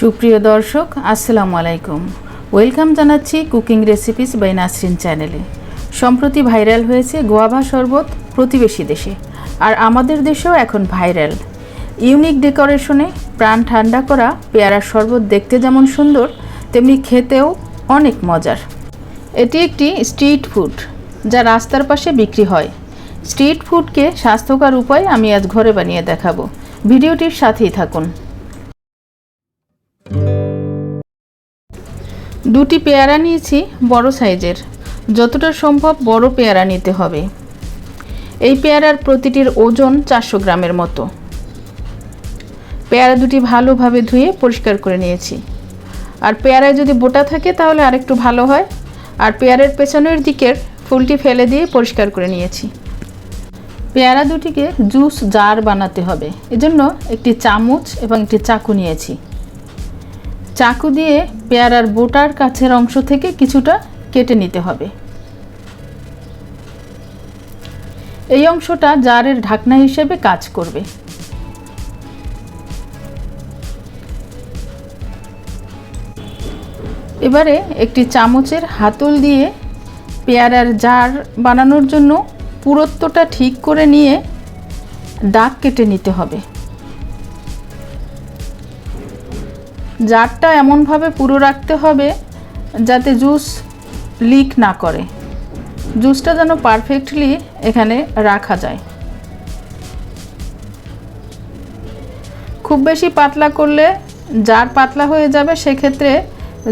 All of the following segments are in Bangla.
সুপ্রিয় দর্শক আসসালামু আলাইকুম। ওয়েলকাম জানাচ্ছি কুকিং রেসিপিস বাই নাসরিন চ্যানেলে। সম্প্রতি ভাইরাল হয়েছে গোয়াভা শরবত প্রতিবেশী দেশে, আর আমাদের দেশেও এখন ভাইরাল। ইউনিক ডেকোরেশনে প্রাণ ঠান্ডা করা পেয়ারার শরবত দেখতে যেমন সুন্দর, তেমনি খেতেও অনেক মজার। এটি একটি স্ট্রিট ফুড যা রাস্তার পাশে বিক্রি হয়। স্ট্রিট ফুডকে স্বাস্থ্যকর উপায় আমি আজ ঘরে বানিয়ে দেখাবো। ভিডিওটির সাথেই থাকুন। দুটি পেয়ারা নিয়েছি বড় সাইজের, যতটা সম্ভব বড় পেয়ারা নিতে হবে। এই পেয়ারার প্রতিটির ওজন 400 গ্রামের মতো। পেয়ারা দুটি ভালোভাবে ধুয়ে পরিষ্কার করে নিয়েছি। আর পেয়ারায় যদি বোটা থাকে তাহলে আরেকটু ভালো হয়। আর পেয়ারের পেছনের দিকের ফুলটি ফেলে দিয়ে পরিষ্কার করে নিয়েছি। পেয়ারা দুটিকে জুস জার বানাতে হবে, এজন্য একটি চামচ এবং একটি চাকু নিয়েছি। চাকু দিয়ে পেয়ারার বোটার কাছের অংশ থেকে কিছুটা কেটে নিতে হবে। এই অংশটা জারের ঢাকনা হিসেবে কাজ করবে। এবারে একটি চামচের হাতল দিয়ে পেয়ারার জার বানানোর জন্য পুরুত্বটা ঠিক করে নিয়ে দাগ কেটে নিতে হবে। জারটা এমনভাবে পুরো রাখতে হবে যাতে জুস লিক না করে, জুসটা যেন পারফেক্টলি এখানে রাখা যায়। খুব বেশি পাতলা করলে জার পাতলা হয়ে যাবে, সেক্ষেত্রে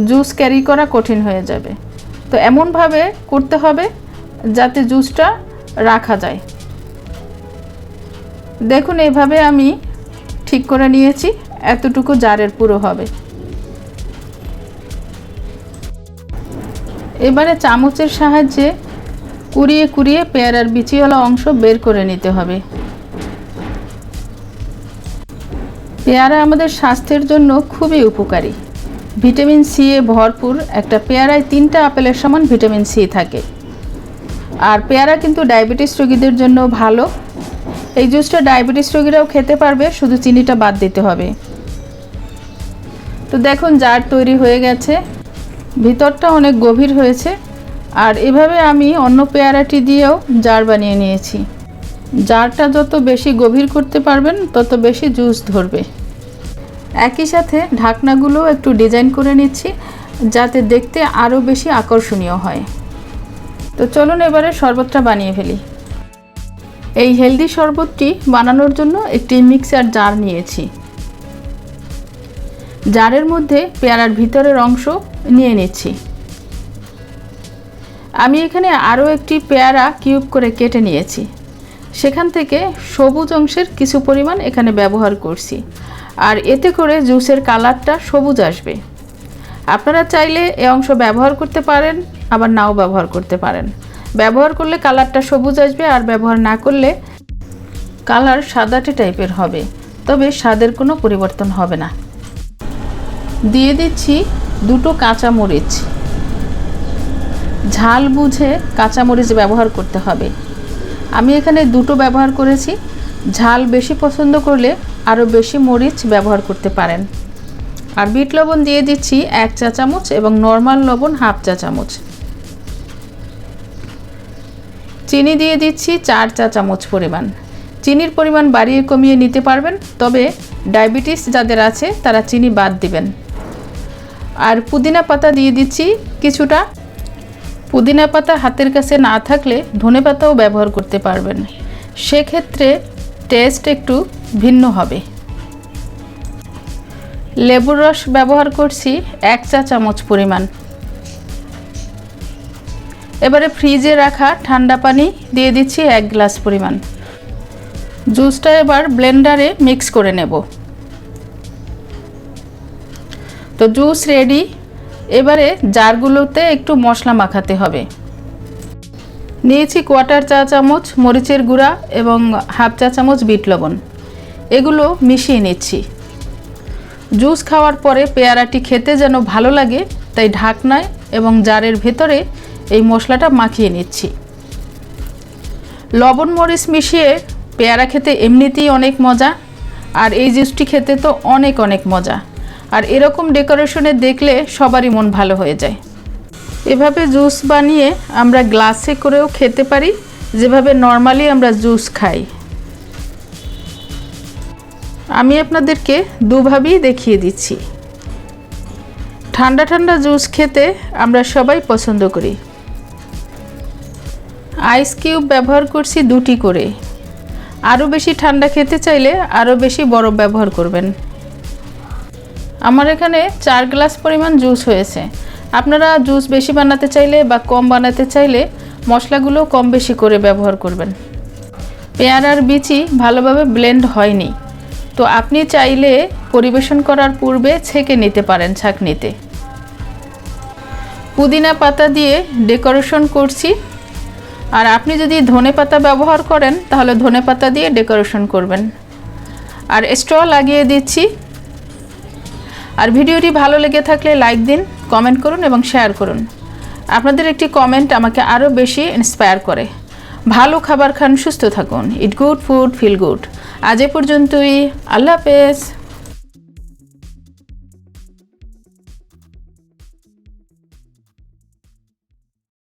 জুস ক্যারি করা কঠিন হয়ে যাবে। তো এমনভাবে করতে হবে যাতে জুসটা রাখা যায়। দেখুন, এইভাবে আমি ঠিক করে নিয়েছি, এতটুকু জারের পুরো হবে। এবারে চামচের সাহায্যে কুড়িয়ে কুড়িয়ে পেয়ারার বিচিওয়ালা অংশ বের করে নিতে হবে। পেয়ারা আমাদের স্বাস্থ্যের জন্য খুবই উপকারী। ভিটামিন সি এ ভরপুর। একটা পেয়ারায় 3টা আপেলের সমান ভিটামিন সি থাকে। আর পেয়ারা কিন্তু ডায়াবেটিস রোগীদের জন্য ভালো। এই জুসটা ডায়াবেটিস রোগীরাও খেতে পারবে, শুধু চিনিটা বাদ দিতে হবে। তো দেখুন, জার তৈরি হয়ে গেছে, ভিতরটা অনেক গভীর হয়েছে। আর এভাবে আমি অন্য পেয়ারাটি দিয়েও জার বানিয়ে নিয়েছি। জারটা যত বেশি গভীর করতে পারবেন তত বেশি জুস ধরবে। একই সাথে ঢাকনাগুলো একটু ডিজাইন করে নিচ্ছি যাতে দেখতে আরও বেশি আকর্ষণীয় হয়। তো চলুন এবারে শরবতটা বানিয়ে ফেলি। এই হেলদি শরবতটি বানানোর জন্য একটি মিক্সার জার নিয়েছি। জারের মধ্যে পেয়ারার ভিতরের অংশ নিয়ে নিচ্ছি। আমি এখানে আরও একটি পেয়ারা কিউব করে কেটে নিয়েছি। সেখান থেকে সবুজ অংশের কিছু পরিমাণ এখানে ব্যবহার করছি। আর এতে করে জুসের কালারটা সবুজ আসবে। আপনারা চাইলে এ অংশ ব্যবহার করতে পারেন, আবার নাও ব্যবহার করতে পারেন। ব্যবহার করলে কালারটা সবুজ আসবে, আর ব্যবহার না করলে কালার সাদাটে টাইপের হবে, তবে স্বাদের কোনো পরিবর্তন হবে না। দিয়ে দিচ্ছি 2টো কাঁচামরিচ। ঝাল বুঝে কাঁচামরিচ ব্যবহার করতে হবে। আমি এখানে 2টো ব্যবহার করেছি। ঝাল বেশি পছন্দ করলে আরও বেশি মরিচ ব্যবহার করতে পারেন। আর বিট লবণ দিয়ে দিচ্ছি 1 চা চামচ এবং নর্মাল লবণ 1/2 চা চামচ। চিনি দিয়ে দিচ্ছি 4 চা চামচ পরিমাণ। চিনির পরিমাণ বাড়িয়ে কমিয়ে নিতে পারবেন, তবে ডায়াবেটিস যাদের আছে তারা চিনি বাদ দিবেন। আর পুদিনা পাতা দিয়ে দিচ্ছি কিছুটা। পুদিনা পাতা হাতের কাছে না থাকলে ধনে পাতাও ব্যবহার করতে পারবেন, সেক্ষেত্রে টেস্ট একটু ভিন্ন হবে। লেবুর রস ব্যবহার করছি 1 চা চামচ পরিমাণ। এবারে ফ্রিজে রাখা ঠান্ডা পানি দিয়ে দিচ্ছি 1 গ্লাস পরিমাণ। জুসটা এবার ব্লেন্ডারে মিক্স করে নেব। তো জুস রেডি। এবারে জারগুলোতে একটু মশলা মাখাতে হবে। নিয়েছি 1/4 চা চামচ মরিচের গুঁড়া এবং 1/2 চা চামচ বিট লবণ। এগুলো মিশিয়ে নিচ্ছি। জুস খাওয়ার পরে পেয়ারাটি খেতে যেন ভালো লাগে, তাই ঢাকনায় এবং জারের ভেতরে এই মশলাটা মাখিয়ে নিচ্ছি। লবণ মরিচ মিশিয়ে পেয়ারা খেতে এমনিতেই অনেক মজা, আর এই জুসটি খেতে তো অনেক মজা। আর এরকম ডেকোরেশনে দেখলে সবারই মন ভালো হয়ে যায়। এভাবে জুস বানিয়ে আমরা গ্লাসে করেও খেতে পারি, যেভাবে নর্মালি আমরা জুস খাই। আমি আপনাদেরকে দুভাবেই দেখিয়ে দিচ্ছি। ঠান্ডা ঠান্ডা জুস খেতে আমরা সবাই পছন্দ করি। আইস কিউব ব্যবহার করছি 2টি করে। আরও বেশি ঠান্ডা খেতে চাইলে আরও বেশি বরফ ব্যবহার করবেন। আমার এখানে 4 গ্লাস পরিমাণ জুস হয়েছে। আপনারা জুস বেশি বানাতে চাইলে বা কম বানাতে চাইলে মশলাগুলো কম বেশি করে ব্যবহার করবেন। পেয়ারার বিচি ভালোভাবে ব্লেন্ড হয়নি, তো আপনি চাইলে পরিবেশন করার পূর্বে ছেঁকে নিতে পারেন ছাঁকনিতে। পুদিনা পাতা দিয়ে ডেকোরেশন করছি, আর আপনি যদি ধনেপাতা ব্যবহার করেন তাহলে ধনেপাতা দিয়ে ডেকোরেশন করবেন। আর স্ট্র লাগিয়ে দিচ্ছি। আর ভিডিওটি ভালো লেগে থাকলে লাইক দিন, কমেন্ট করুন এবং শেয়ার করুন। আপনাদের একটি কমেন্ট আমাকে আরও বেশি ইন্সপায়ার করে। ভালো খাবার খান, সুস্থ থাকুন। It good food, feel good. আজ এ পর্যন্তই। আল্লাহ হাফেজ।